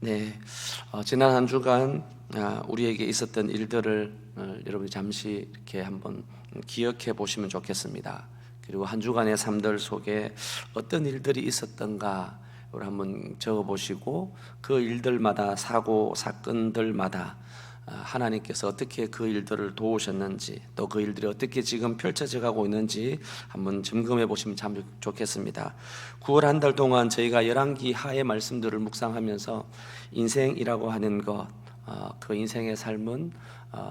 네, 지난 한 주간 우리에게 있었던 일들을 여러분이 잠시 이렇게 한번 기억해 보시면 좋겠습니다. 그리고 한 주간의 삶들 속에 어떤 일들이 있었던가 우리 한번 적어 보시고 그 일들마다 사고 사건들마다 하나님께서 어떻게 그 일들을 도우셨는지, 또 그 일들이 어떻게 지금 펼쳐져 가고 있는지 한번 점검해 보시면 참 좋겠습니다. 9월 한 달 동안 저희가 열왕기 하의 말씀들을 묵상하면서 인생이라고 하는 것, 그 인생의 삶은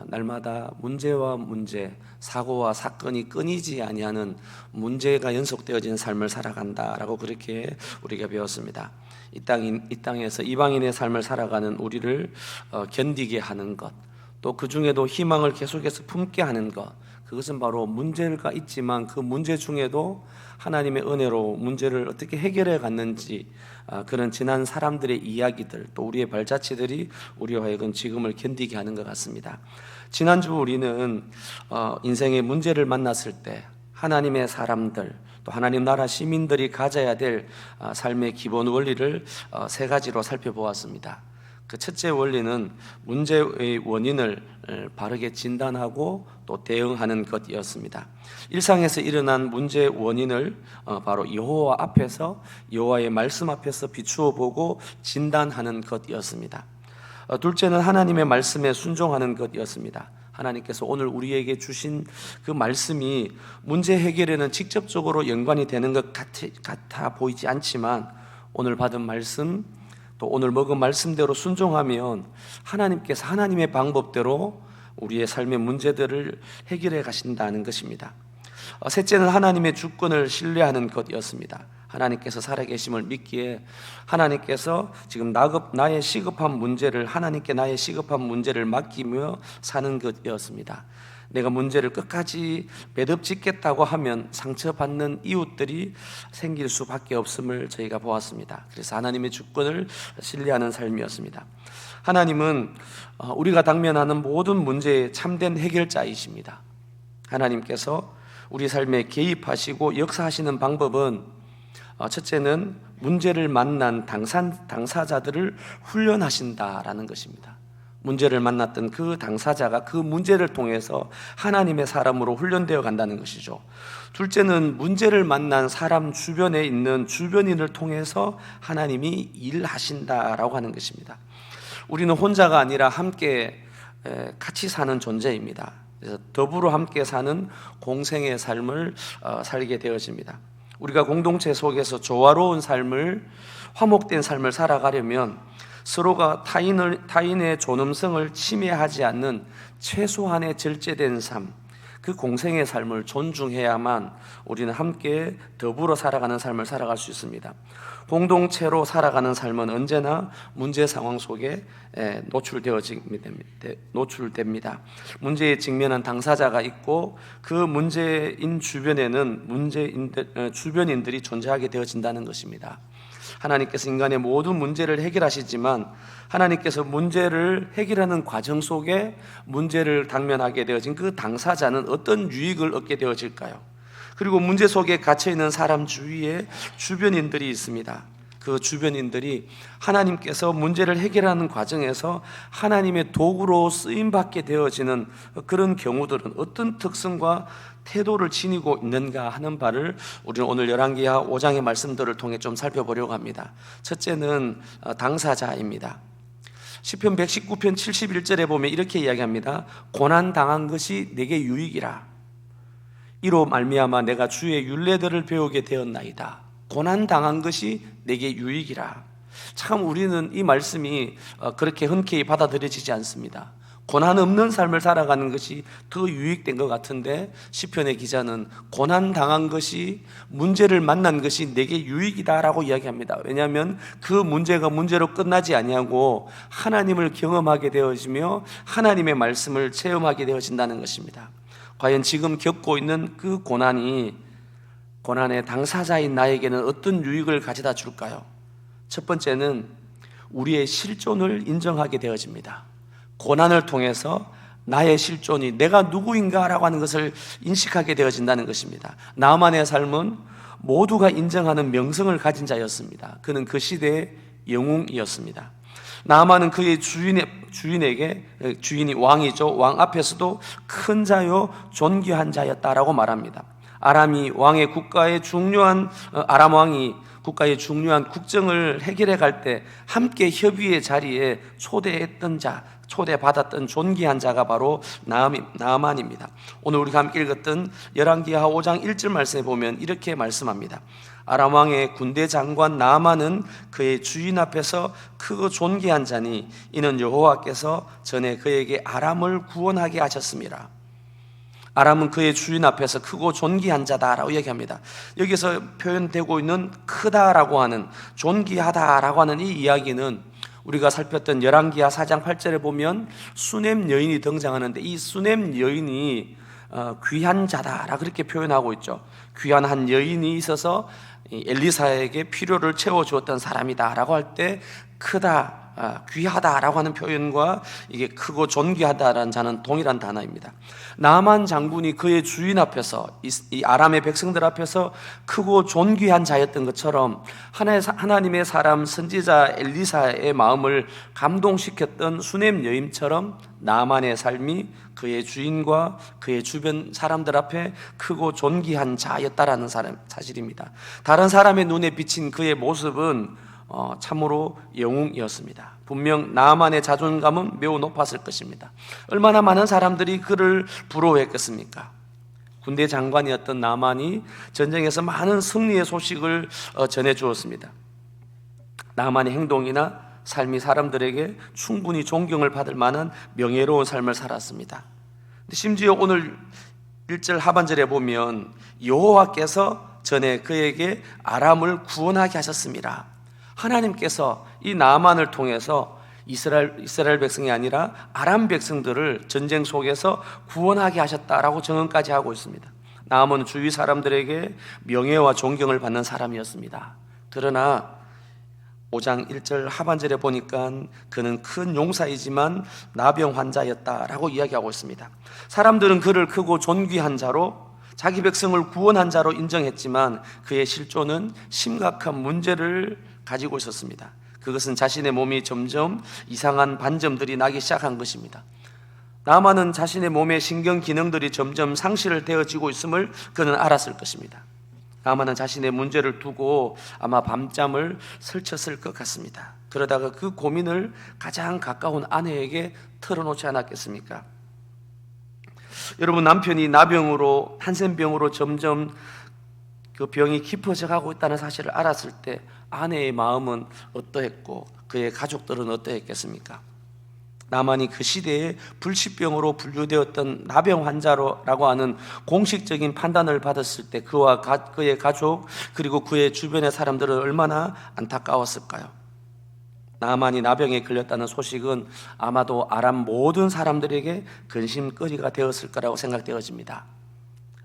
날마다 문제와 문제, 사고와 사건이 끊이지 아니하는 문제가 연속되어지는 삶을 살아간다라고 그렇게 우리가 배웠습니다. 이 땅에서 이방인의 삶을 살아가는 우리를 견디게 하는 것, 또 그 중에도 희망을 계속해서 품게 하는 것, 그것은 바로 문제가 있지만 그 문제 중에도 하나님의 은혜로 문제를 어떻게 해결해 갔는지, 그런 지난 사람들의 이야기들, 또 우리의 발자취들이 우리와 하여금 지금을 견디게 하는 것 같습니다. 지난주 우리는 인생의 문제를 만났을 때 하나님의 사람들, 또 하나님 나라 시민들이 가져야 될 삶의 기본 원리를 세 가지로 살펴보았습니다. 그 첫째 원리는 문제의 원인을 바르게 진단하고 또 대응하는 것이었습니다. 일상에서 일어난 문제의 원인을 바로 여호와 앞에서, 여호와의 말씀 앞에서 비추어 보고 진단하는 것이었습니다. 둘째는 하나님의 말씀에 순종하는 것이었습니다. 하나님께서 오늘 우리에게 주신 그 말씀이 문제 해결에는 직접적으로 연관이 되는 것 같아 보이지 않지만, 오늘 받은 말씀, 또 오늘 먹은 말씀대로 순종하면 하나님께서 하나님의 방법대로 우리의 삶의 문제들을 해결해 가신다는 것입니다. 셋째는 하나님의 주권을 신뢰하는 것이었습니다. 하나님께서 살아계심을 믿기에 하나님께서 지금 나의 시급한 문제를, 하나님께 나의 시급한 문제를 맡기며 사는 것이었습니다. 내가 문제를 끝까지 매듭짓겠다고 하면 상처받는 이웃들이 생길 수밖에 없음을 저희가 보았습니다. 그래서 하나님의 주권을 신뢰하는 삶이었습니다. 하나님은 우리가 당면하는 모든 문제의 참된 해결자이십니다. 하나님께서 우리 삶에 개입하시고 역사하시는 방법은, 첫째는 문제를 만난 당사자들을 훈련하신다라는 것입니다. 문제를 만났던 그 당사자가 그 문제를 통해서 하나님의 사람으로 훈련되어 간다는 것이죠. 둘째는 문제를 만난 사람 주변에 있는 주변인을 통해서 하나님이 일하신다라고 하는 것입니다. 우리는 혼자가 아니라 함께 같이 사는 존재입니다. 그래서 더불어 함께 사는 공생의 삶을 살게 되어집니다. 우리가 공동체 속에서 조화로운 삶을, 화목된 삶을 살아가려면 서로가 타인의 존엄성을 침해하지 않는 최소한의 절제된 삶, 그 공생의 삶을 존중해야만 우리는 함께 더불어 살아가는 삶을 살아갈 수 있습니다. 공동체로 살아가는 삶은 언제나 문제 상황 속에 노출됩니다. 문제에 직면한 당사자가 있고 그 문제인 주변에는 주변인들이 존재하게 되어진다는 것입니다. 하나님께서 인간의 모든 문제를 해결하시지만, 하나님께서 문제를 해결하는 과정 속에 문제를 당면하게 되어진 그 당사자는 어떤 유익을 얻게 되어질까요? 그리고 문제 속에 갇혀있는 사람 주위에 주변인들이 있습니다. 그 주변인들이 하나님께서 문제를 해결하는 과정에서 하나님의 도구로 쓰임받게 되어지는 그런 경우들은 어떤 특성과 태도를 지니고 있는가 하는 바를 우리는 오늘 열왕기하 5장의 말씀들을 통해 좀 살펴보려고 합니다. 첫째는 당사자입니다. 시편 119편 71절에 보면 이렇게 이야기합니다. 고난당한 것이 내게 유익이라. 이로 말미암아 내가 주의 율례들을 배우게 되었나이다. 고난당한 것이 내게 유익이라. 참 우리는 이 말씀이 그렇게 흔쾌히 받아들여지지 않습니다. 고난 없는 삶을 살아가는 것이 더 유익된 것 같은데, 시편의 기자는 고난당한 것이, 문제를 만난 것이 내게 유익이다라고 이야기합니다. 왜냐하면 그 문제가 문제로 끝나지 아니하고 하나님을 경험하게 되어지며 하나님의 말씀을 체험하게 되어진다는 것입니다. 과연 지금 겪고 있는 그 고난의 당사자인 나에게는 어떤 유익을 가져다 줄까요? 첫 번째는 우리의 실존을 인정하게 되어집니다. 고난을 통해서 나의 실존이, 내가 누구인가라고 하는 것을 인식하게 되어진다는 것입니다. 나만의 삶은 모두가 인정하는 명성을 가진 자였습니다. 그는 그 시대의 영웅이었습니다. 나아만은 그의 주인이 왕이죠. 왕 앞에서도 큰 자요 존귀한 자였다라고 말합니다. 아람 왕이 국가의 중요한 국정을 해결해 갈 때 함께 협의의 자리에 초대받았던 존귀한 자가 바로 나아만입니다. 오늘 우리가 함께 읽었던 열왕기하 5장 1절 말씀에 보면 이렇게 말씀합니다. 아람 왕의 군대 장관 나아만은 그의 주인 앞에서 크고 존귀한 자니 이는 여호와께서 전에 그에게 아람을 구원하게 하셨습니다. 아람은 그의 주인 앞에서 크고 존귀한 자다라고 얘기합니다. 여기서 표현되고 있는 크다라고 하는, 존귀하다라고 하는 이 이야기는 우리가 살폈던 열왕기하 4장 8절에 보면 수넴 여인이 등장하는데, 이 수넴 여인이 귀한 자다라 그렇게 표현하고 있죠. 귀한 한 여인이 있어서 엘리사에게 필요를 채워주었던 사람이다라고 할 때 크다, 귀하다라고 하는 표현과 이게 크고 존귀하다라는 자는 동일한 단어입니다. 나아만 장군이 그의 주인 앞에서, 이 아람의 백성들 앞에서 크고 존귀한 자였던 것처럼 하나님의 사람 선지자 엘리사의 마음을 감동시켰던 수넴 여인처럼 나아만의 삶이 그의 주인과 그의 주변 사람들 앞에 크고 존귀한 자였다라는 사실입니다. 다른 사람의 눈에 비친 그의 모습은 참으로 영웅이었습니다. 분명 나아만의 자존감은 매우 높았을 것입니다. 얼마나 많은 사람들이 그를 부러워했겠습니까? 군대 장관이었던 나아만이 전쟁에서 많은 승리의 소식을 전해주었습니다. 나아만의 행동이나 삶이 사람들에게 충분히 존경을 받을 만한 명예로운 삶을 살았습니다. 심지어 오늘 1절 하반절에 보면 여호와께서 전에 그에게 아람을 구원하게 하셨습니다. 하나님께서 이 나아만을 통해서 이스라엘 백성이 아니라 아람 백성들을 전쟁 속에서 구원하게 하셨다라고 증언까지 하고 있습니다. 나아만은 주위 사람들에게 명예와 존경을 받는 사람이었습니다. 그러나 5장 1절 하반절에 보니까 그는 큰 용사이지만 나병 환자였다라고 이야기하고 있습니다. 사람들은 그를 크고 존귀한 자로, 자기 백성을 구원한 자로 인정했지만 그의 실존은 심각한 문제를 가지고 있었습니다. 그것은 자신의 몸이 점점 이상한 반점들이 나기 시작한 것입니다. 나아만은 자신의 몸의 신경 기능들이 점점 상실되어지고 있음을 그는 알았을 것입니다. 나아만은 자신의 문제를 두고 아마 밤잠을 설쳤을 것 같습니다. 그러다가 그 고민을 가장 가까운 아내에게 털어놓지 않았겠습니까? 여러분, 남편이 나병으로, 한센병으로 점점 그 병이 깊어져 가고 있다는 사실을 알았을 때 아내의 마음은 어떠했고 그의 가족들은 어떠했겠습니까? 나만이 그 시대에 불치병으로 분류되었던 나병 환자라고 하는 공식적인 판단을 받았을 때 그와 그의 가족 그리고 그의 주변의 사람들은 얼마나 안타까웠을까요? 나만이 나병에 걸렸다는 소식은 아마도 아람 모든 사람들에게 근심거리가 되었을 거라고 생각되어집니다.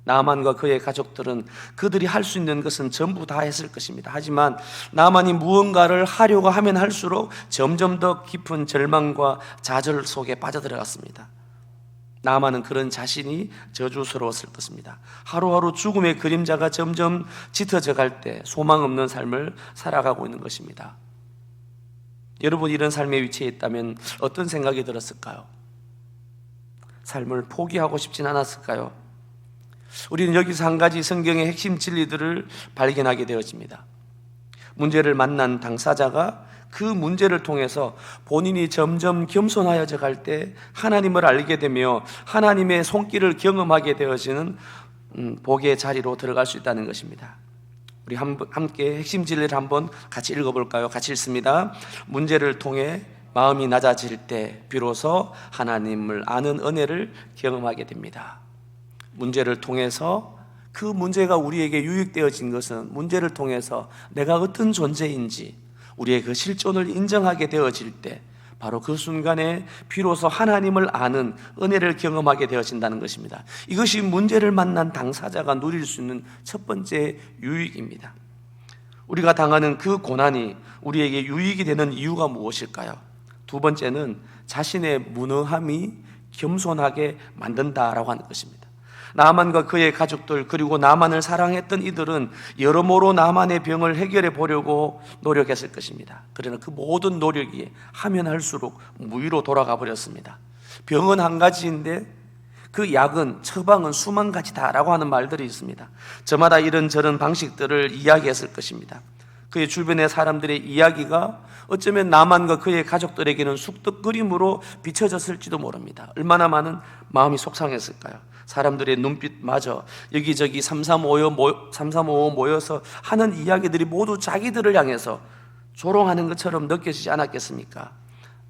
나아만과 그의 가족들은 그들이 할 수 있는 것은 전부 다 했을 것입니다. 하지만 나아만이 무언가를 하려고 하면 할수록 점점 더 깊은 절망과 좌절 속에 빠져들어갔습니다. 나아만은 그런 자신이 저주스러웠을 것입니다. 하루하루 죽음의 그림자가 점점 짙어져 갈 때 소망 없는 삶을 살아가고 있는 것입니다. 여러분, 이런 삶의 위치에 있다면 어떤 생각이 들었을까요? 삶을 포기하고 싶진 않았을까요? 우리는 여기서 한 가지 성경의 핵심 진리들을 발견하게 되어집니다. 문제를 만난 당사자가 그 문제를 통해서 본인이 점점 겸손하여져 갈 때 하나님을 알게 되며 하나님의 손길을 경험하게 되어지는 복의 자리로 들어갈 수 있다는 것입니다. 우리 함께 핵심 진리를 한번 같이 읽어볼까요? 같이 읽습니다. 문제를 통해 마음이 낮아질 때 비로소 하나님을 아는 은혜를 경험하게 됩니다. 문제를 통해서, 그 문제가 우리에게 유익되어진 것은 문제를 통해서 내가 어떤 존재인지 우리의 그 실존을 인정하게 되어질 때 바로 그 순간에 비로소 하나님을 아는 은혜를 경험하게 되어진다는 것입니다. 이것이 문제를 만난 당사자가 누릴 수 있는 첫 번째 유익입니다. 우리가 당하는 그 고난이 우리에게 유익이 되는 이유가 무엇일까요? 두 번째는 자신의 무능함이 겸손하게 만든다라고 하는 것입니다. 나만과 그의 가족들 그리고 나만을 사랑했던 이들은 여러모로 나만의 병을 해결해 보려고 노력했을 것입니다. 그러나 그 모든 노력이 하면 할수록 무위로 돌아가 버렸습니다. 병은 한 가지인데 그 약은, 처방은 수만 가지다라고 하는 말들이 있습니다. 저마다 이런저런 방식들을 이야기했을 것입니다. 그의 주변의 사람들의 이야기가 어쩌면 나만과 그의 가족들에게는 쑥덕거림으로 비춰졌을지도 모릅니다. 얼마나 많은 마음이 속상했을까요? 사람들의 눈빛마저 여기저기 삼삼오오 모여서 하는 이야기들이 모두 자기들을 향해서 조롱하는 것처럼 느껴지지 않았겠습니까?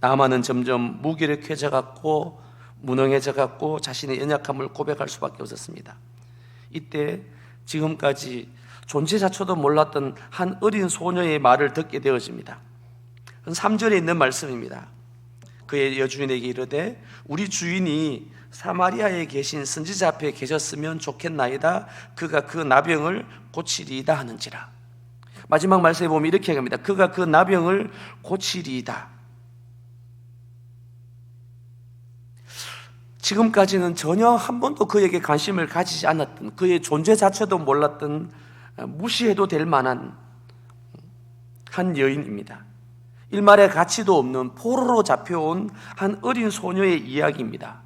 나만은 점점 무기력해져 갔고 무능해져 갔고 자신의 연약함을 고백할 수밖에 없었습니다. 이때 지금까지 존재자체도 몰랐던 한 어린 소녀의 말을 듣게 되어집니다. 3절에 있는 말씀입니다. 그의 여주인에게 이르되 우리 주인이 사마리아에 계신 선지자 앞에 계셨으면 좋겠나이다. 그가 그 나병을 고치리이다 하는지라. 마지막 말씀에 보면 이렇게 합니다. 그가 그 나병을 고치리이다. 지금까지는 전혀 한 번도 그에게 관심을 가지지 않았던, 그의 존재 자체도 몰랐던, 무시해도 될 만한 한 여인입니다. 일말의 가치도 없는 포로로 잡혀온 한 어린 소녀의 이야기입니다.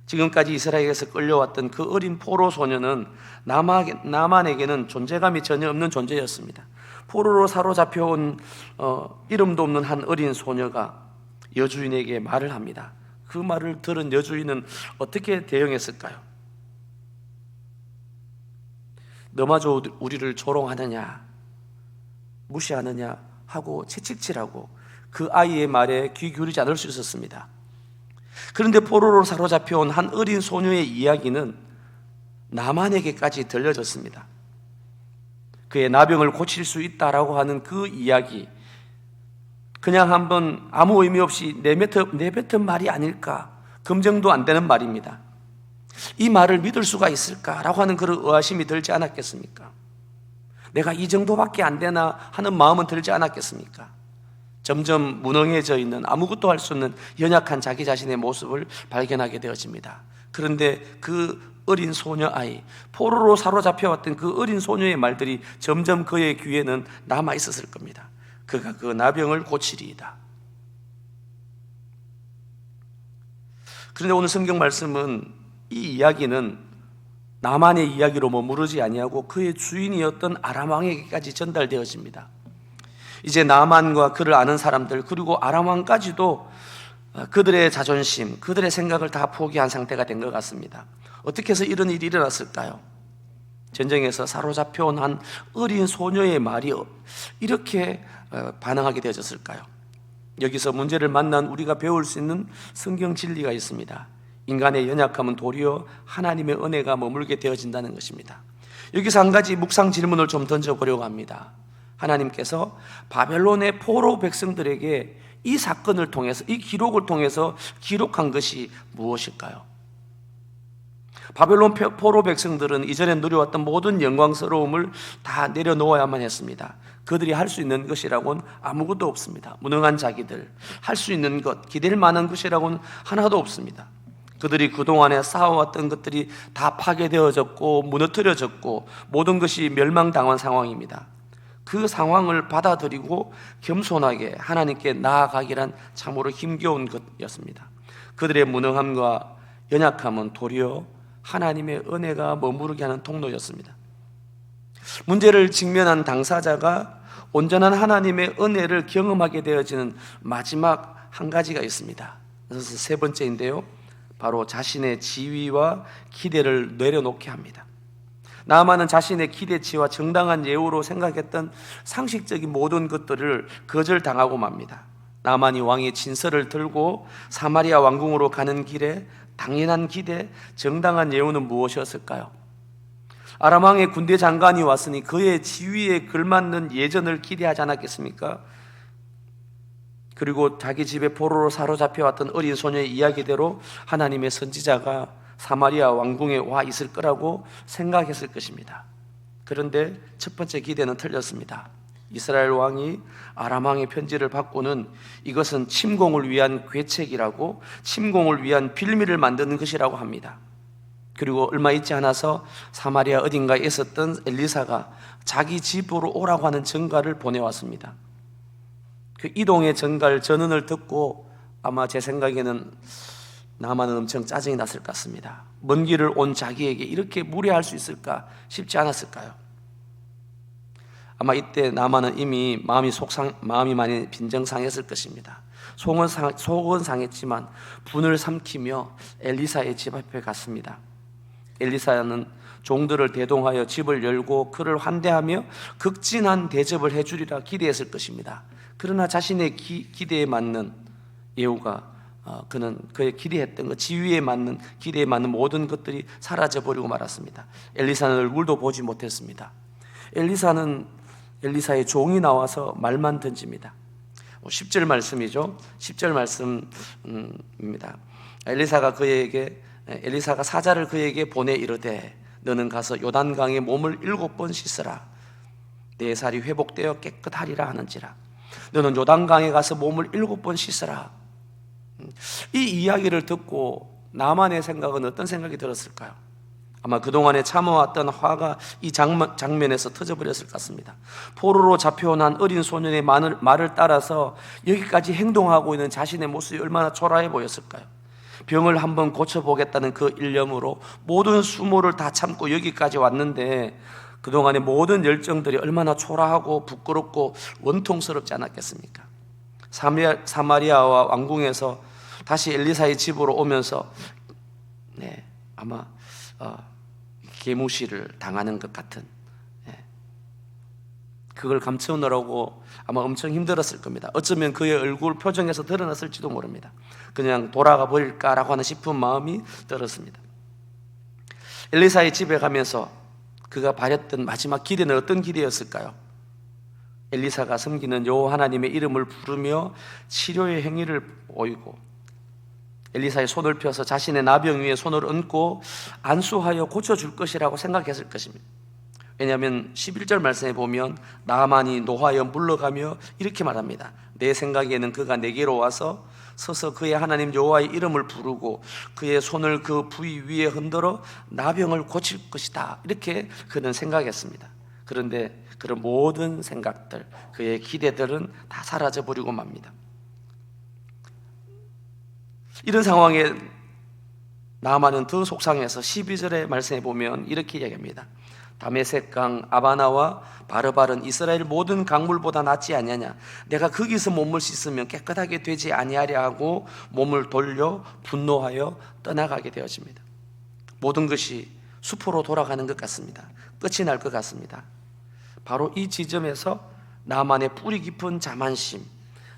지금까지 이스라엘에서 끌려왔던 그 어린 포로 소녀는 나만에게는 존재감이 전혀 없는 존재였습니다. 포로로 사로잡혀온 이름도 없는 한 어린 소녀가 여주인에게 말을 합니다. 그 말을 들은 여주인은 어떻게 대응했을까요? 너마저 우리를 조롱하느냐, 무시하느냐 하고 채찍질하고 그 아이의 말에 귀 기울이지 않을 수 있었습니다. 그런데 포로로 사로잡혀온 한 어린 소녀의 이야기는 나만에게까지 들려졌습니다. 그의 나병을 고칠 수 있다라고 하는 그 이야기, 그냥 한번 아무 의미 없이 내뱉은 말이 아닐까, 검증도 안 되는 말입니다. 이 말을 믿을 수가 있을까라고 하는 그런 의아심이 들지 않았겠습니까? 내가 이 정도밖에 안 되나 하는 마음은 들지 않았겠습니까? 점점 무능해져 있는, 아무것도 할 수 없는 연약한 자기 자신의 모습을 발견하게 되어집니다. 그런데 그 어린 소녀 아이, 포로로 사로잡혀왔던 그 어린 소녀의 말들이 점점 그의 귀에는 남아 있었을 겁니다. 그가 그 나병을 고치리이다. 그런데 오늘 성경 말씀은 이 이야기는 나만의 이야기로 머무르지 아니하고 그의 주인이었던 아람 왕에게까지 전달되어집니다. 이제 나만과 그를 아는 사람들 그리고 아람 왕까지도 그들의 자존심, 그들의 생각을 다 포기한 상태가 된 것 같습니다. 어떻게 해서 이런 일이 일어났을까요? 전쟁에서 사로잡혀온 한 어린 소녀의 말이 이렇게 반응하게 되어졌을까요? 여기서 문제를 만난 우리가 배울 수 있는 성경 진리가 있습니다. 인간의 연약함은 도리어 하나님의 은혜가 머물게 되어진다는 것입니다. 여기서 한 가지 묵상 질문을 좀 던져보려고 합니다. 하나님께서 바벨론의 포로 백성들에게 이 사건을 통해서, 이 기록을 통해서 기록한 것이 무엇일까요? 바벨론 포로 백성들은 이전에 누려왔던 모든 영광스러움을 다 내려놓아야만 했습니다. 그들이 할 수 있는 것이라고는 아무것도 없습니다. 무능한 자기들, 할 수 있는 것, 기댈 만한 것이라고는 하나도 없습니다. 그들이 그동안에 쌓아왔던 것들이 다 파괴되어졌고 무너뜨려졌고 모든 것이 멸망당한 상황입니다. 그 상황을 받아들이고 겸손하게 하나님께 나아가기란 참으로 힘겨운 것이었습니다. 그들의 무능함과 연약함은 도리어 하나님의 은혜가 머무르게 하는 통로였습니다. 문제를 직면한 당사자가 온전한 하나님의 은혜를 경험하게 되어지는 마지막 한 가지가 있습니다. 그래서 세 번째인데요, 바로 자신의 지위와 기대를 내려놓게 합니다. 나아만은 자신의 기대치와 정당한 예우로 생각했던 상식적인 모든 것들을 거절당하고 맙니다. 나아만이 왕의 진서를 들고 사마리아 왕궁으로 가는 길에 당연한 기대, 정당한 예우는 무엇이었을까요? 아람 왕의 군대 장관이 왔으니 그의 지위에 걸맞는 예전을 기대하지 않았겠습니까? 그리고 자기 집에 포로로 사로잡혀왔던 어린 소녀의 이야기대로 하나님의 선지자가 사마리아 왕궁에 와 있을 거라고 생각했을 것입니다. 그런데 첫 번째 기대는 틀렸습니다. 이스라엘 왕이 아람 왕의 편지를 받고는 이것은 침공을 위한 괴책이라고, 침공을 위한 빌미를 만드는 것이라고 합니다. 그리고 얼마 있지 않아서 사마리아 어딘가에 있었던 엘리사가 자기 집으로 오라고 하는 전가를 보내왔습니다. 그 이동의 전언을 듣고 아마 제 생각에는 나만은 엄청 짜증이 났을 것 같습니다. 먼 길을 온 자기에게 이렇게 무례할 수 있을까 싶지 않았을까요? 아마 이때 나만은 이미 마음이 많이 빈정상했을 것입니다. 속은 상했지만 분을 삼키며 엘리사의 집 앞에 갔습니다. 엘리사는 종들을 대동하여 집을 열고 그를 환대하며 극진한 대접을 해주리라 기대했을 것입니다. 그러나 자신의 기대에 맞는 예후가 그는 그의 기대했던 것, 지위에 맞는 기대에 맞는 모든 것들이 사라져버리고 말았습니다. 엘리사는 얼굴도 보지 못했습니다. 엘리사의 종이 나와서 말만 던집니다. 10절 말씀이죠. 10절 말씀입니다. 엘리사가 사자를 그에게 보내 이르되 너는 가서 요단강에 몸을 7번 씻으라. 내 살이 회복되어 깨끗하리라 하는지라. 너는 요단강에 가서 몸을 7번 씻으라. 이 이야기를 듣고 나만의 생각은 어떤 생각이 들었을까요? 아마 그동안에 참아왔던 화가 이 장면에서 터져버렸을 것 같습니다. 포로로 잡혀온 한 어린 소년의 말을 따라서 여기까지 행동하고 있는 자신의 모습이 얼마나 초라해 보였을까요? 병을 한번 고쳐보겠다는 그 일념으로 모든 수모를 다 참고 여기까지 왔는데 그동안의 모든 열정들이 얼마나 초라하고 부끄럽고 원통스럽지 않았겠습니까? 사마리아와 왕궁에서 다시 엘리사의 집으로 오면서 아마 계무시를 당하는 것 같은, 그걸 감추느라고 아마 엄청 힘들었을 겁니다. 어쩌면 그의 얼굴 표정에서 드러났을지도 모릅니다. 그냥 돌아가 버릴까라고 하는 싶은 마음이 들었습니다. 엘리사의 집에 가면서 그가 바랬던 마지막 기대는 어떤 기대였을까요? 엘리사가 섬기는 여호와 하나님의 이름을 부르며 치료의 행위를 보이고 엘리사의 손을 펴서 자신의 나병 위에 손을 얹고 안수하여 고쳐줄 것이라고 생각했을 것입니다. 왜냐하면 11절 말씀에 보면 나만이 노하여 물러가며 이렇게 말합니다. 내 생각에는 그가 내게로 와서 서서 그의 하나님 여호와의 이름을 부르고 그의 손을 그 부위 위에 흔들어 나병을 고칠 것이다, 이렇게 그는 생각했습니다. 그런데 그런 모든 생각들, 그의 기대들은 다 사라져버리고 맙니다. 이런 상황에 나아만은 더 속상해서 12절의 말씀에 보면 이렇게 이야기합니다. 다메섹강 아바나와 바르바른 이스라엘 모든 강물보다 낫지 아니하냐. 내가 거기서 몸을 씻으면 깨끗하게 되지 아니하랴 하고 몸을 돌려 분노하여 떠나가게 되어집니다. 모든 것이 숲으로 돌아가는 것 같습니다. 끝이 날 것 같습니다. 바로 이 지점에서 나만의 뿌리 깊은 자만심,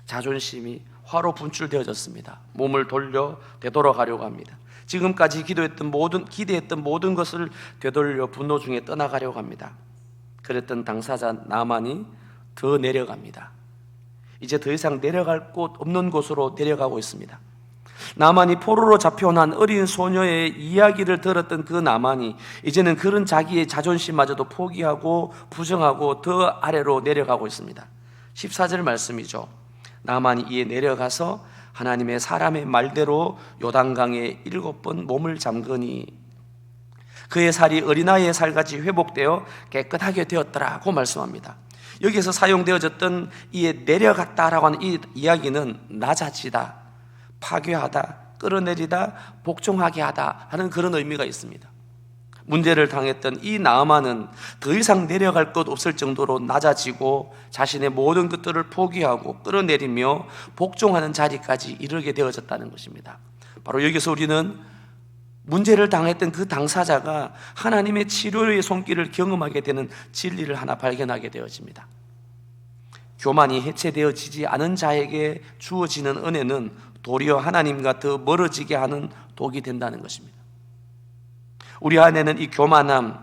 자존심이 화로 분출되어졌습니다. 몸을 돌려 되돌아가려고 합니다. 지금까지 기대했던 모든 것을 되돌려 분노 중에 떠나가려고 합니다. 그랬던 당사자 나만이 더 내려갑니다. 이제 더 이상 내려갈 곳 없는 곳으로 내려가고 있습니다. 나만이 포로로 잡혀온 한 어린 소녀의 이야기를 들었던 그 나만이 이제는 그런 자기의 자존심마저도 포기하고 부정하고 더 아래로 내려가고 있습니다. 14절 말씀이죠. 나만이 이에 내려가서 하나님의 사람의 말대로 요단강에 7번 몸을 잠그니 그의 살이 어린아이의 살같이 회복되어 깨끗하게 되었더라고 말씀합니다. 여기서 사용되어졌던 이에 내려갔다라고 하는 이 이야기는 낮아지다, 파괴하다, 끌어내리다, 복종하게 하다 하는 그런 의미가 있습니다. 문제를 당했던 이 나아만은 더 이상 내려갈 것 없을 정도로 낮아지고 자신의 모든 것들을 포기하고 끌어내리며 복종하는 자리까지 이르게 되어졌다는 것입니다. 바로 여기서 우리는 문제를 당했던 그 당사자가 하나님의 치료의 손길을 경험하게 되는 진리를 하나 발견하게 되어집니다. 교만이 해체되어지지 않은 자에게 주어지는 은혜는 도리어 하나님과 더 멀어지게 하는 독이 된다는 것입니다. 우리 안에는 이 교만함,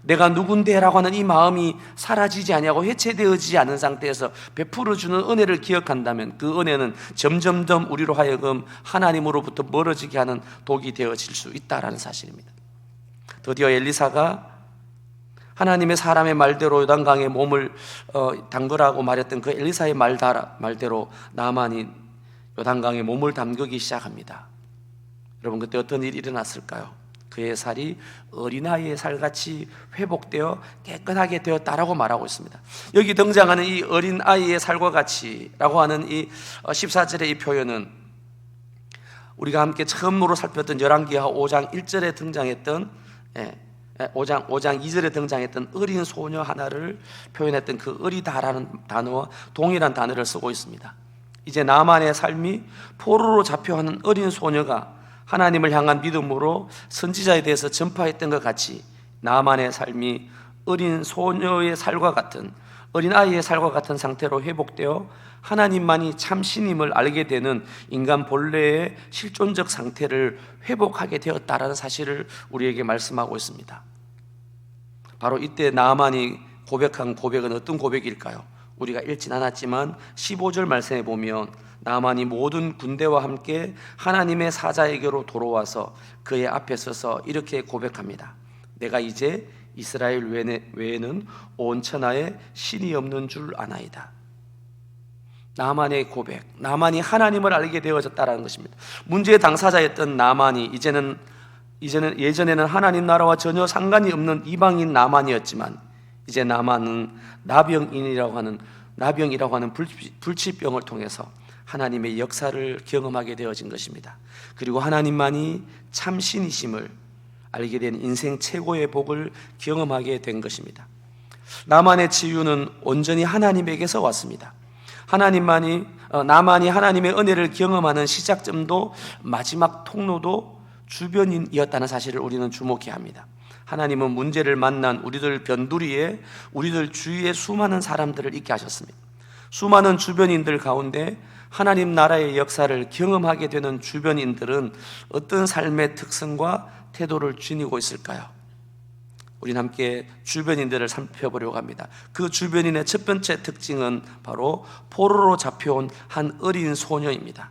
내가 누군데라고 하는 이 마음이 사라지지 아니하고 해체되어지지 않은 상태에서 베풀어주는 은혜를 기억한다면 그 은혜는 점점점 우리로 하여금 하나님으로부터 멀어지게 하는 독이 되어질 수 있다는 사실입니다. 드디어 엘리사가 하나님의 사람의 말대로 요단강에 몸을 담그라고 말했던 그 엘리사의 말대로 나아만이 요단강에 몸을 담그기 시작합니다. 여러분, 그때 어떤 일이 일어났을까요? 그의 살이 어린아이의 살같이 회복되어 깨끗하게 되었다라고 말하고 있습니다. 여기 등장하는 이 어린아이의 살과 같이라고 하는 이 14절의 이 표현은 우리가 함께 처음으로 살폈던 열왕기하 5장 1절에 등장했던 5장 2절에 등장했던 어린 소녀 하나를 표현했던 그 어리다라는 단어와 동일한 단어를 쓰고 있습니다. 이제 나만의 삶이 포로로 잡혀가는 어린 소녀가 하나님을 향한 믿음으로 선지자에 대해서 전파했던 것 같이 나만의 삶이 어린 소녀의 살과 같은, 어린 아이의 살과 같은 상태로 회복되어 하나님만이 참 신임을 알게 되는 인간 본래의 실존적 상태를 회복하게 되었다라는 사실을 우리에게 말씀하고 있습니다. 바로 이때 나만이 고백한 고백은 어떤 고백일까요? 우리가 읽진 않았지만 15절 말씀에 보면 나만이 모든 군대와 함께 하나님의 사자에게로 돌아와서 그의 앞에 서서 이렇게 고백합니다. 내가 이제 이스라엘 외에는 온 천하에 신이 없는 줄 아나이다. 나만의 고백, 나만이 하나님을 알게 되어졌다는 것입니다. 문제의 당사자였던 나만이 예전에는 하나님 나라와 전혀 상관이 없는 이방인 나만이었지만 이제 나만은 나병이라고 하는 불치병을 통해서 하나님의 역사를 경험하게 되어진 것입니다. 그리고 하나님만이 참 신이심을 알게 된 인생 최고의 복을 경험하게 된 것입니다. 나만의 치유는 온전히 하나님에게서 왔습니다. 나만이 하나님의 은혜를 경험하는 시작점도 마지막 통로도 주변인이었다는 사실을 우리는 주목해야 합니다. 하나님은 문제를 만난 우리들 변두리에 우리들 주위에 수많은 사람들을 있게 하셨습니다. 수많은 주변인들 가운데 하나님 나라의 역사를 경험하게 되는 주변인들은 어떤 삶의 특성과 태도를 지니고 있을까요? 우리는 함께 주변인들을 살펴보려고 합니다. 그 주변인의 첫 번째 특징은 바로 포로로 잡혀온 한 어린 소녀입니다.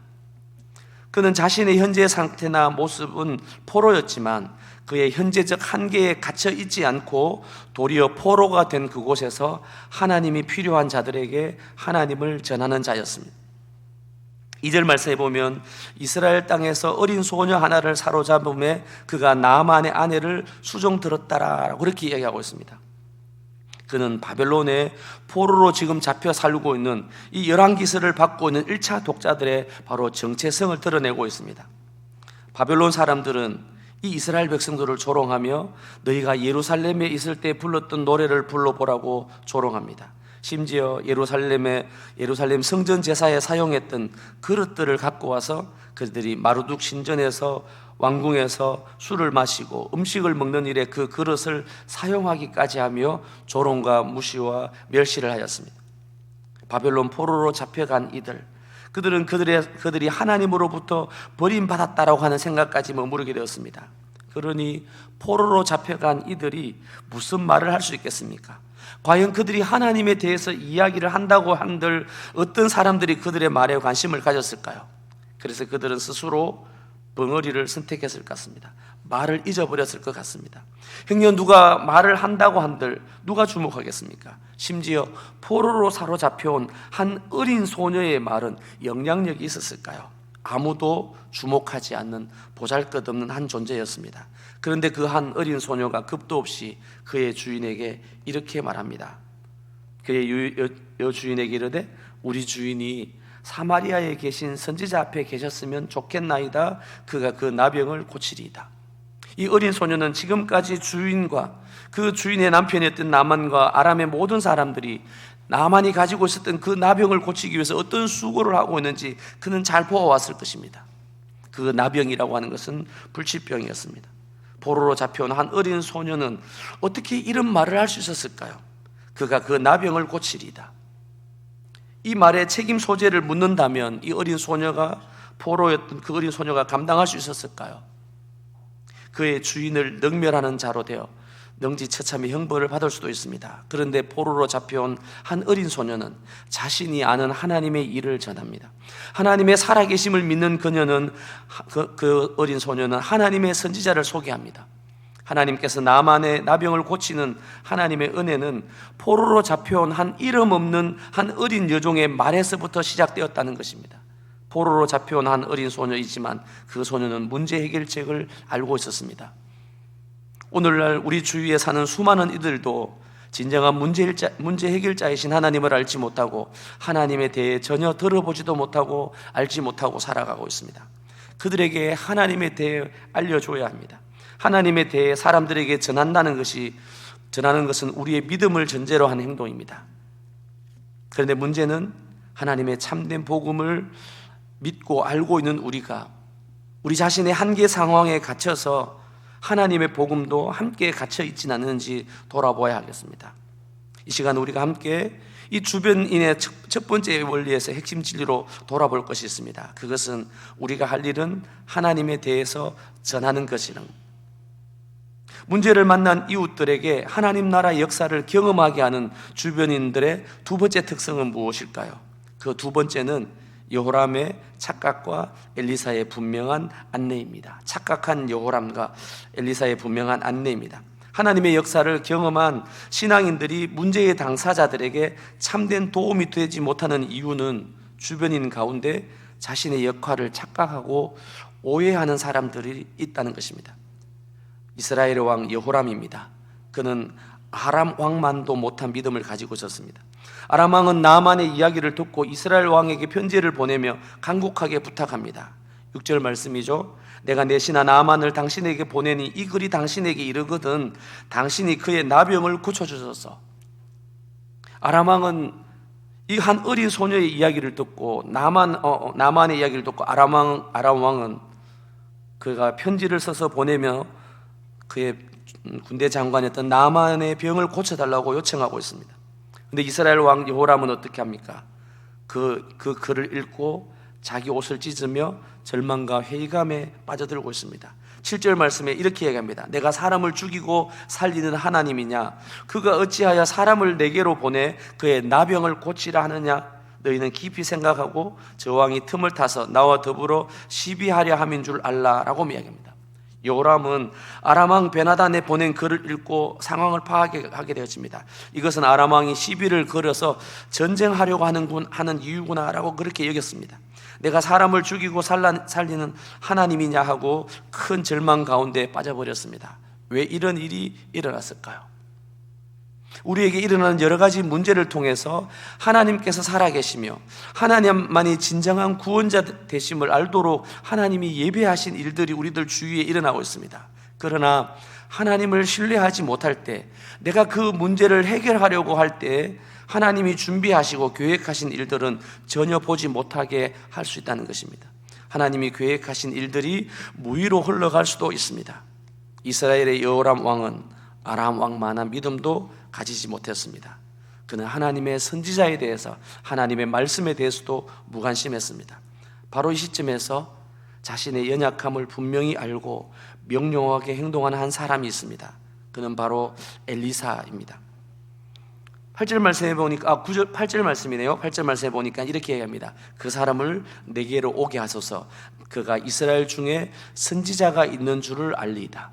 그는 자신의 현재 상태나 모습은 포로였지만 그의 현재적 한계에 갇혀 있지 않고 도리어 포로가 된 그곳에서 하나님이 필요한 자들에게 하나님을 전하는 자였습니다. 2절 말씀에 보면 이스라엘 땅에서 어린 소녀 하나를 사로잡음에 그가 나만의 아내를 수종 들었다라고 그렇게 이야기하고 있습니다. 그는 바벨론에 포로로 지금 잡혀 살고 있는 이 열왕기서를 받고 있는 1차 독자들의 바로 정체성을 드러내고 있습니다. 바벨론 사람들은 이 이스라엘 백성들을 조롱하며 너희가 예루살렘에 있을 때 불렀던 노래를 불러보라고 조롱합니다. 심지어 예루살렘 성전 제사에 사용했던 그릇들을 갖고 와서 그들이 마르둑 신전에서 왕궁에서 술을 마시고 음식을 먹는 일에 그 그릇을 사용하기까지 하며 조롱과 무시와 멸시를 하였습니다. 바벨론 포로로 잡혀간 그들은 그들이 하나님으로부터 버림받았다라고 하는 생각까지 머무르게 되었습니다. 그러니 포로로 잡혀간 이들이 무슨 말을 할 수 있겠습니까? 과연 그들이 하나님에 대해서 이야기를 한다고 한들 어떤 사람들이 그들의 말에 관심을 가졌을까요? 그래서 그들은 스스로 벙어리를 선택했을 것 같습니다. 말을 잊어버렸을 것 같습니다. 형님, 누가 말을 한다고 한들 누가 주목하겠습니까? 심지어 포로로 사로잡혀온 한 어린 소녀의 말은 영향력이 있었을까요? 아무도 주목하지 않는 보잘것없는 한 존재였습니다. 그런데 그 한 어린 소녀가 급도 없이 그의 주인에게 이렇게 말합니다. 그의 여주인에게 이르되 우리 주인이 사마리아에 계신 선지자 앞에 계셨으면 좋겠나이다. 그가 그 나병을 고치리이다. 이 어린 소녀는 지금까지 주인과 그 주인의 남편이었던 나만과 아람의 모든 사람들이 나만이 가지고 있었던 그 나병을 고치기 위해서 어떤 수고를 하고 있는지 그는 잘 보아왔을 것입니다. 그 나병이라고 하는 것은 불치병이었습니다. 포로로 잡혀온 한 어린 소녀는 어떻게 이런 말을 할 수 있었을까요? 그가 그 나병을 고치리이다. 이 말의 책임 소재를 묻는다면 이 어린 소녀가 포로였던 그 어린 소녀가 감당할 수 있었을까요? 그의 주인을 능멸하는 자로 되어 능지처참의 형벌을 받을 수도 있습니다. 그런데 포로로 잡혀온 한 어린 소녀는 자신이 아는 하나님의 일을 전합니다. 하나님의 살아계심을 믿는 그 어린 소녀는 하나님의 선지자를 소개합니다. 하나님께서 나만의 나병을 고치는 하나님의 은혜는 포로로 잡혀온 한 이름 없는 한 어린 여종의 말에서부터 시작되었다는 것입니다. 포로로 잡혀온 한 어린 소녀이지만 그 소녀는 문제 해결책을 알고 있었습니다. 오늘날 우리 주위에 사는 수많은 이들도 진정한 문제 해결자이신 하나님을 알지 못하고 하나님에 대해 전혀 들어보지도 못하고 알지 못하고 살아가고 있습니다. 그들에게 하나님에 대해 알려줘야 합니다. 하나님에 대해 사람들에게 전하는 것은 우리의 믿음을 전제로 한 행동입니다. 그런데 문제는 하나님의 참된 복음을 믿고 알고 있는 우리가 우리 자신의 한계 상황에 갇혀서 하나님의 복음도 함께 갇혀 있지는 않는지 돌아보아야 하겠습니다. 이 시간 우리가 함께 이 주변인의 첫 번째 원리에서 핵심 진리로 돌아볼 것이 있습니다. 그것은 우리가 할 일은 하나님에 대해서 전하는 것이는, 문제를 만난 이웃들에게 하나님 나라의 역사를 경험하게 하는 주변인들의 두 번째 특성은 무엇일까요? 그 두 번째는 여호람의 착각과 엘리사의 분명한 안내입니다. 착각한 여호람과 엘리사의 분명한 안내입니다. 하나님의 역사를 경험한 신앙인들이 문제의 당사자들에게 참된 도움이 되지 못하는 이유는 주변인 가운데 자신의 역할을 착각하고 오해하는 사람들이 있다는 것입니다. 이스라엘의 왕 여호람입니다. 그는 아람 왕만도 못한 믿음을 가지고 있었습니다. 아람 왕은 나만의 이야기를 듣고 이스라엘 왕에게 편지를 보내며 간곡하게 부탁합니다. 6절 말씀이죠. 내가 내 신하 나만을 당신에게 보내니 이 글이 당신에게 이르거든 당신이 그의 나병을 고쳐주소서. 아람 왕은 이 한 어린 소녀의 이야기를 듣고 나만의 이야기를 듣고 아람 왕은 그가 편지를 써서 보내며 그의 군대 장관이었던 나만의 병을 고쳐달라고 요청하고 있습니다. 근데 이스라엘 왕 여호람은 어떻게 합니까? 그 글을 읽고 자기 옷을 찢으며 절망과 회의감에 빠져들고 있습니다. 7절 말씀에 이렇게 얘기합니다. 내가 사람을 죽이고 살리는 하나님이냐? 그가 어찌하여 사람을 내게로 보내 그의 나병을 고치라 하느냐? 너희는 깊이 생각하고 저 왕이 틈을 타서 나와 더불어 시비하려 함인 줄 알라라고 이야기합니다. 여호람은 아람 왕 베나단에 보낸 글을 읽고 상황을 파악하게 되었습니다. 이것은 아람 왕이 시비를 걸어서 전쟁하려고 하는 이유구나라고 그렇게 여겼습니다. 내가 사람을 죽이고 살리는 하나님이냐 하고 큰 절망 가운데 빠져버렸습니다. 왜 이런 일이 일어났을까요? 우리에게 일어나는 여러 가지 문제를 통해서 하나님께서 살아계시며 하나님만이 진정한 구원자 되심을 알도록 하나님이 예배하신 일들이 우리들 주위에 일어나고 있습니다. 그러나 하나님을 신뢰하지 못할 때, 내가 그 문제를 해결하려고 할 때 하나님이 준비하시고 계획하신 일들은 전혀 보지 못하게 할 수 있다는 것입니다. 하나님이 계획하신 일들이 무의로 흘러갈 수도 있습니다. 이스라엘의 여호람 왕은 아람 왕만한 믿음도 가지지 못했습니다. 그는 하나님의 선지자에 대해서, 하나님의 말씀에 대해서도 무관심했습니다. 바로 이 시점에서 자신의 연약함을 분명히 알고 명령하게 행동하는 한 사람이 있습니다. 그는 바로 엘리사입니다. 8절 말씀에 보니까 8절 말씀이네요. 8절 말씀에 보니까 이렇게 얘기합니다. 그 사람을 내게로 오게 하소서. 그가 이스라엘 중에 선지자가 있는 줄을 알리이다.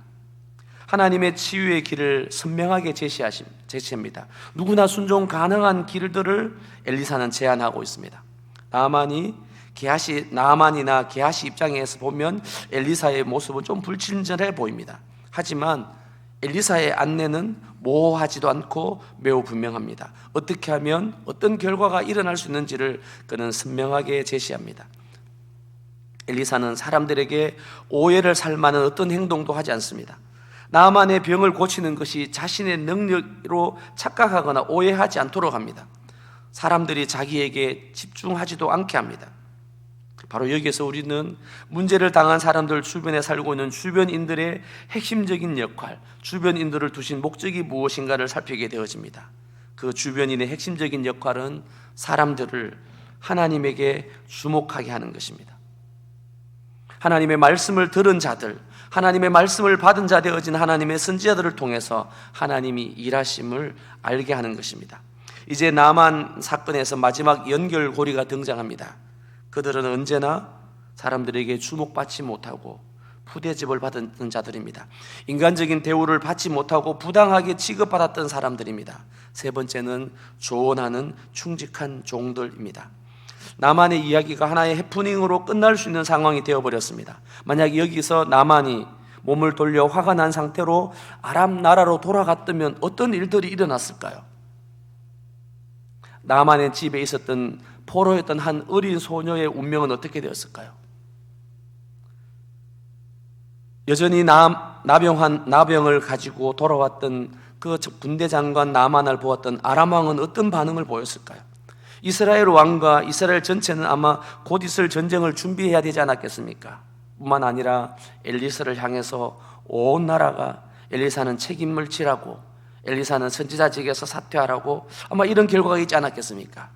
하나님의 치유의 길을 선명하게 제시합니다. 누구나 순종 가능한 길들을 엘리사는 제안하고 있습니다. 나아만이나 게하시 입장에서 보면 엘리사의 모습은 좀 불친절해 보입니다. 하지만 엘리사의 안내는 모호하지도 않고 매우 분명합니다. 어떻게 하면 어떤 결과가 일어날 수 있는지를 그는 선명하게 제시합니다. 엘리사는 사람들에게 오해를 살 만한 어떤 행동도 하지 않습니다. 나만의 병을 고치는 것이 자신의 능력으로 착각하거나 오해하지 않도록 합니다. 사람들이 자기에게 집중하지도 않게 합니다. 바로 여기에서 우리는 문제를 당한 사람들 주변에 살고 있는 주변인들의 핵심적인 역할, 주변인들을 두신 목적이 무엇인가를 살피게 되어집니다. 그 주변인의 핵심적인 역할은 사람들을 하나님에게 주목하게 하는 것입니다. 하나님의 말씀을 들은 자들, 하나님의 말씀을 받은 자 되어진 하나님의 선지자들을 통해서 하나님이 일하심을 알게 하는 것입니다. 이제 나만 사건에서 마지막 연결고리가 등장합니다. 그들은 언제나 사람들에게 주목받지 못하고 푸대접을 받은 자들입니다. 인간적인 대우를 받지 못하고 부당하게 취급받았던 사람들입니다. 세 번째는 조언하는 충직한 종들입니다. 나만의 이야기가 하나의 해프닝으로 끝날 수 있는 상황이 되어버렸습니다. 만약 여기서 나만이 몸을 돌려 화가 난 상태로 아람 나라로 돌아갔다면 어떤 일들이 일어났을까요? 나만의 집에 있었던 포로였던 한 어린 소녀의 운명은 어떻게 되었을까요? 여전히 나병을 가지고 돌아왔던 그 군대 장관 나만을 보았던 아람 왕은 어떤 반응을 보였을까요? 이스라엘 왕과 이스라엘 전체는 아마 곧 있을 전쟁을 준비해야 되지 않았겠습니까? 뿐만 아니라 엘리사를 향해서 온 나라가 엘리사는 책임을 지라고, 엘리사는 선지자직에서 사퇴하라고 아마 이런 결과가 있지 않았겠습니까?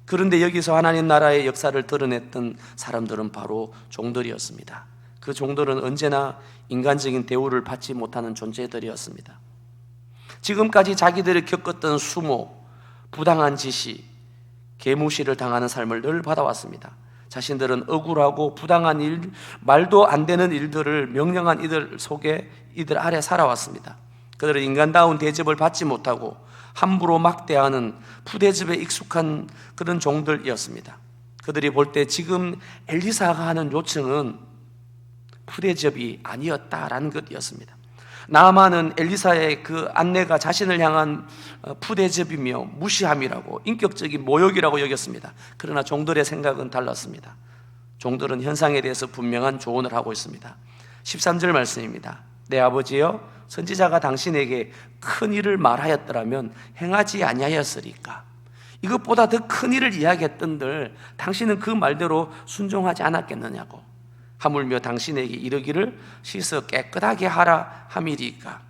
그런데 여기서 하나님 나라의 역사를 드러냈던 사람들은 바로 종들이었습니다. 그 종들은 언제나 인간적인 대우를 받지 못하는 존재들이었습니다. 지금까지 자기들이 겪었던 수모, 부당한 지시, 계무시를 당하는 삶을 늘 받아왔습니다. 자신들은 억울하고 부당한 일, 말도 안 되는 일들을 명령한 이들 속에 이들 아래 살아왔습니다. 그들은 인간다운 대접을 받지 못하고 함부로 막대하는 푸대접에 익숙한 그런 종들이었습니다. 그들이 볼 때 지금 엘리사가 하는 요청은 푸대접이 아니었다라는 것이었습니다. 나아만은 엘리사의 그 안내가 자신을 향한 푸대접이며 무시함이라고, 인격적인 모욕이라고 여겼습니다. 그러나 종들의 생각은 달랐습니다. 종들은 현상에 대해서 분명한 조언을 하고 있습니다. 13절 말씀입니다. 내 아버지여, 선지자가 당신에게 큰 일을 말하였더라면 행하지 아니하였으리까? 이것보다 더 큰 일을 이야기했던들 당신은 그 말대로 순종하지 않았겠느냐고. 하물며 당신에게 이르기를 씻어 깨끗하게 하라 함이리까?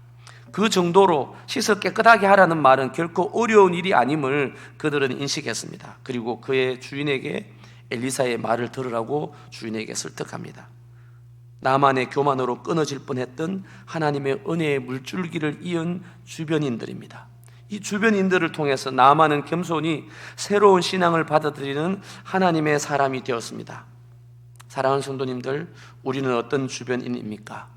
그 정도로 씻어 깨끗하게 하라는 말은 결코 어려운 일이 아님을 그들은 인식했습니다. 그리고 그의 주인에게 엘리사의 말을 들으라고 주인에게 설득합니다. 나만의 교만으로 끊어질 뻔했던 하나님의 은혜의 물줄기를 이은 주변인들입니다. 이 주변인들을 통해서 나만은 겸손히 새로운 신앙을 받아들이는 하나님의 사람이 되었습니다. 사랑하는 성도님들, 우리는 어떤 주변인입니까?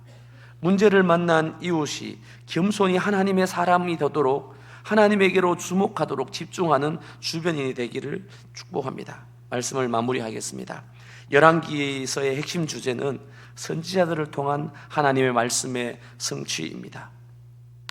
문제를 만난 이웃이 겸손히 하나님의 사람이 되도록, 하나님에게로 주목하도록 집중하는 주변인이 되기를 축복합니다. 말씀을 마무리하겠습니다. 열왕기서의 핵심 주제는 선지자들을 통한 하나님의 말씀의 성취입니다.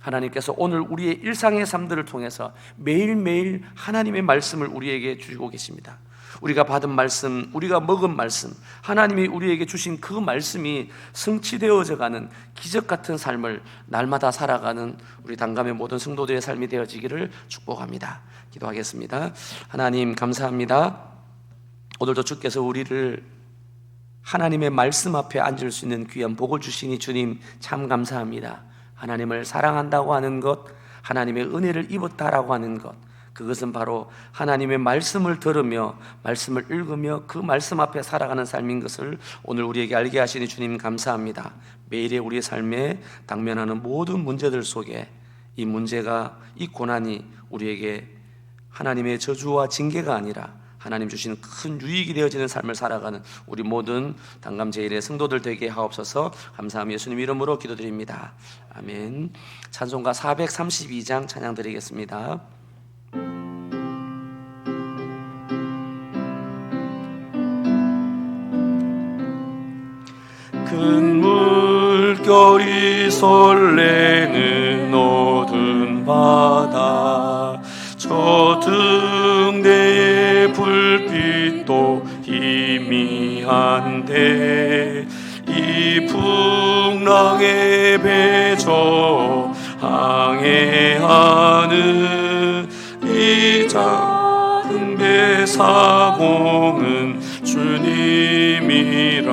하나님께서 오늘 우리의 일상의 삶들을 통해서 매일매일 하나님의 말씀을 우리에게 주시고 계십니다. 우리가 받은 말씀, 우리가 먹은 말씀, 하나님이 우리에게 주신 그 말씀이 성취되어져 가는 기적 같은 삶을 날마다 살아가는 우리 단감의 모든 성도들의 삶이 되어지기를 축복합니다. 기도하겠습니다. 하나님 감사합니다. 오늘도 주께서 우리를 하나님의 말씀 앞에 앉을 수 있는 귀한 복을 주시니 주님 참 감사합니다. 하나님을 사랑한다고 하는 것, 하나님의 은혜를 입었다라고 하는 것, 그것은 바로 하나님의 말씀을 들으며 말씀을 읽으며 그 말씀 앞에 살아가는 삶인 것을 오늘 우리에게 알게 하시니 주님 감사합니다. 매일의 우리의 삶에 당면하는 모든 문제들 속에 이 문제가, 이 고난이 우리에게 하나님의 저주와 징계가 아니라 하나님 주시는 큰 유익이 되어지는 삶을 살아가는 우리 모든 단감제일의 성도들 되게 하옵소서. 감사하며 예수님 이름으로 기도드립니다. 아멘. 찬송가 432장 찬양 드리겠습니다. 큰 물결이 설레는 어두운 바다, 저 등대의 불빛도 희미한데 이 풍랑에 배저 항해하는 이 작은 배 사공은 주님이라.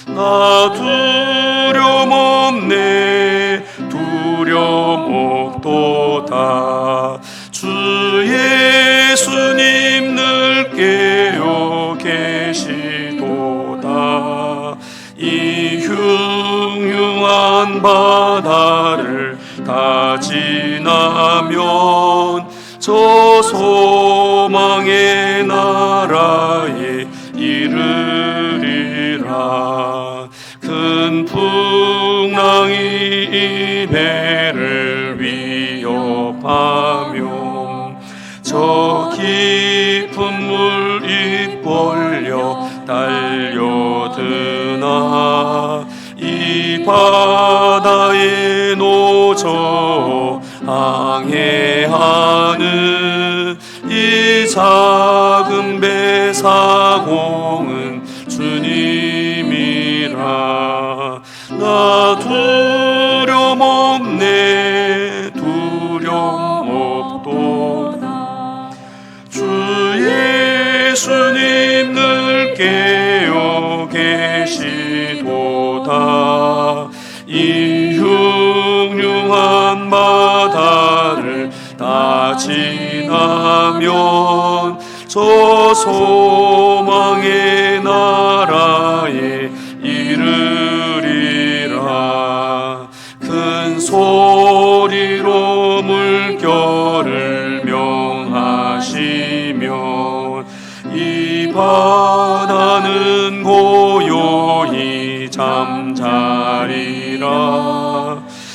나 두려움 없네, 두려움 없도다. 주 예수님 늘 깨어 계시도다. 이 흉흉한 바다를 다 지나면 저 소망의 나라에 이르리라. 큰 풍랑이 이 배를 위협하며 저 깊은 물 입 벌려 달려드나 이 거저 항해하는 이 작은 배사공은 주님이라. 나 두려움 없네, 두려움 없도다. 주 예수님 늘 깨어 계시도다. 이 흉흉한 바다를 다 지나면 저 소망의 나라에 이르리라. 큰 소리로 물결을 명하시면 이 바다는 고요히 잠자리라.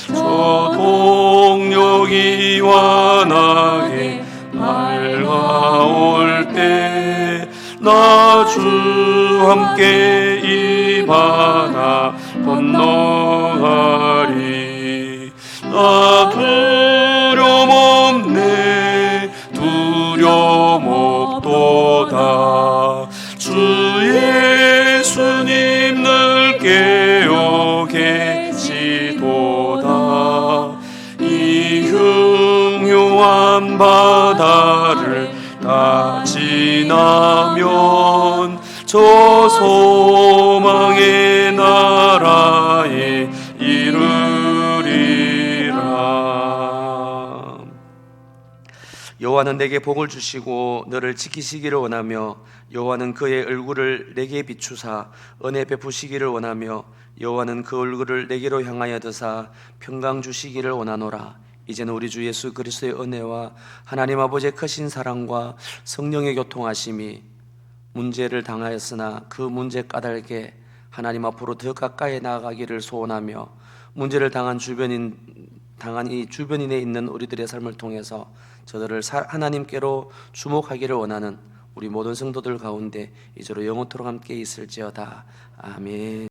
저 동력이 완하게 밝아올 때 나 주 함께 이 바다 건너가리. 나 두려움 없네, 두려움 없도다. 주 예수님 늘 깨어 계시도다. 이 흉흉한 바다를 다 지나면 저 소망의 나라에 이르리라. 여호와는 내게 복을 주시고 너를 지키시기를 원하며 여호와는 그의 얼굴을 내게 비추사 은혜 베푸시기를 원하며 여호와는 그 얼굴을 내게로 향하여 드사 평강 주시기를 원하노라. 이제는 우리 주 예수 그리스도의 은혜와 하나님 아버지의 크신 사랑과 성령의 교통하심이 문제를 당하였으나 그 문제 까닭에 하나님 앞으로 더 가까이 나아가기를 소원하며 문제를 당한 이 주변인에 있는 우리들의 삶을 통해서 저들을 하나님께로 주목하기를 원하는 우리 모든 성도들 가운데 이제로 영원토록 함께 있을지어다. 아멘.